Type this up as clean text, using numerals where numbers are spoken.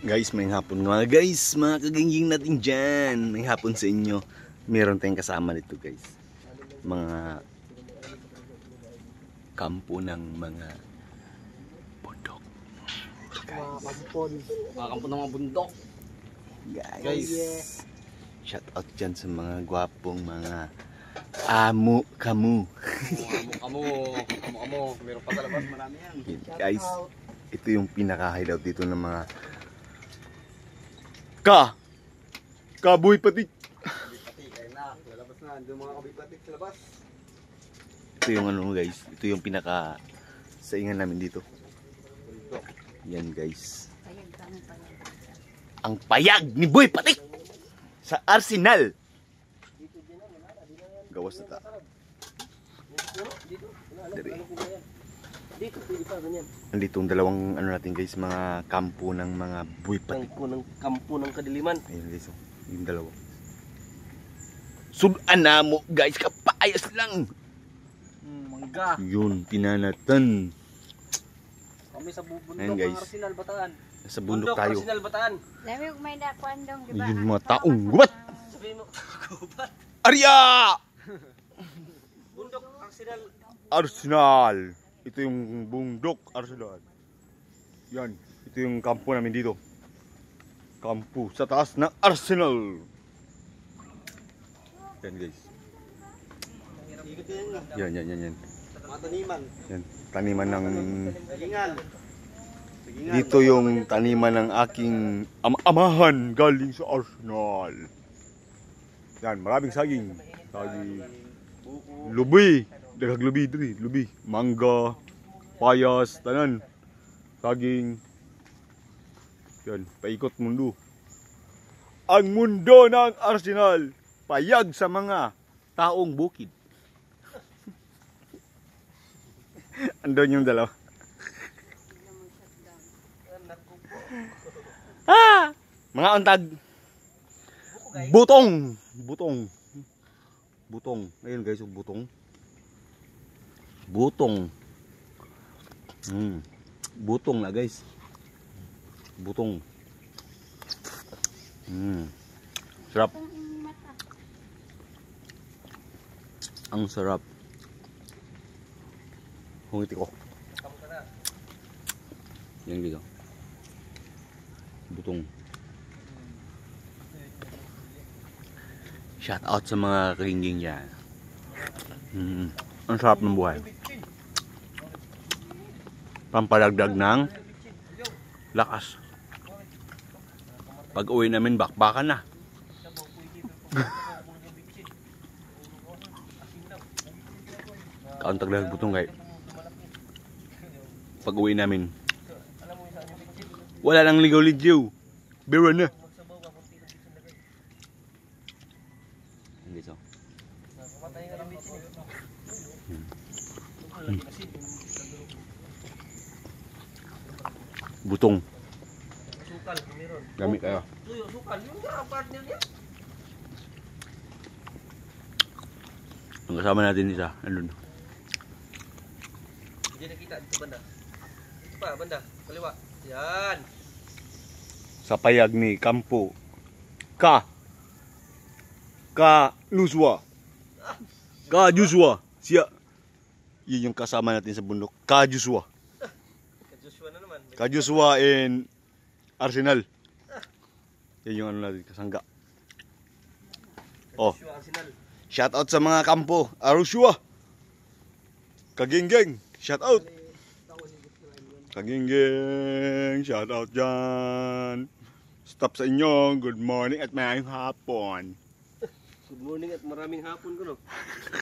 Guys, may hapon nga guys, mga kagangying natin dyan. May hapon sa inyo. Meron tayong kasama nito guys. Mga kampo ng mga bundok. Mga kampon. Mga kampo ng mga bundok. Guys, shout out dyan sa mga gwapong mga amo kamu. Amo. Meron pa sa labas, marami yan. Guys, ito yung pinaka-hideout dito ng mga kaboy patik. Pati, kaya na. Lalabas na. Doon mga kabipatik sa labas. Ito yung ano guys, ito yung pinaka saingan namin dito. Yan guys. Ang payag ni Boy Patik sa Arsenal. Gawas na ta. Dari. Nandito ang dalawang ano natin guys, mga kampo ng mga Boy Patik. Kampo ng kadiliman. Ayun guys, oh, yung dalawa. Sudan na mo guys, kapayas lang. Mangga. Yun, pinanatan. Kami sa bundok Ayan, guys. ng Arsenal Bataan. Sa bundok tayo. Arsenal Bataan. Lami kung may nakuan dong, di ba? Ayun, mga taong gubat. Sabihin mo, gubat. Arya! Bundok Arsenal. Arsenal. Ito yung bundok Arsenal. Yan, ito yung kampo namin dito. Kampo sa taas ng Arsenal. Yan guys. Yan. Mga taniman. Yan, taniman ng... Sagingan. Dito yung taniman ng aking amahan galing sa Arsenal. Yan, maraming saging. Saging. Lubi. Daghag lubi diri, lubi. Mangga, payas, tanan. Saging. Yan, paikot mundo. Ang mundo ng Arsenal, payag sa mga taong bukid. Andun yung dalawa. Mga untag. Butong. Ayun guys, yung butong. Butong na guys. Butong. Sarap. Ang sarap. Hungiti ko. Yan dito. Butong. Shout out sa mga kalingging dyan. Ang sarap ng buhay. Pampadagdag ng lakas. Pag uwi namin, bakbakan na. Kauntag lang butong kay. Pag uwi namin, wala nang ligaw-ligaw. Biro na. Butong. Sukal, meron. Gamit kayo. Sukal, yung partner niya. Ang kasama natin isa, andun. Hindi nakita dito banda. Dito pa, banda. Kaliwa. Yan. Sa payag ni Kampo. Luswa. Juswa. Siya. Yun yung kasama natin sa bundok. Juswa. Joshua na naman. Juswa in Arsenal. Yan yung ano natin, kasangga. Oh, Joshua Arsenal. shout out sa mga kampo. Arusua. Kaginggeng. Shout out. Kaginggeng. Shout out dyan. Stop sa inyo. Good morning at mayayong hapon. Good morning at maraming hapon ko no.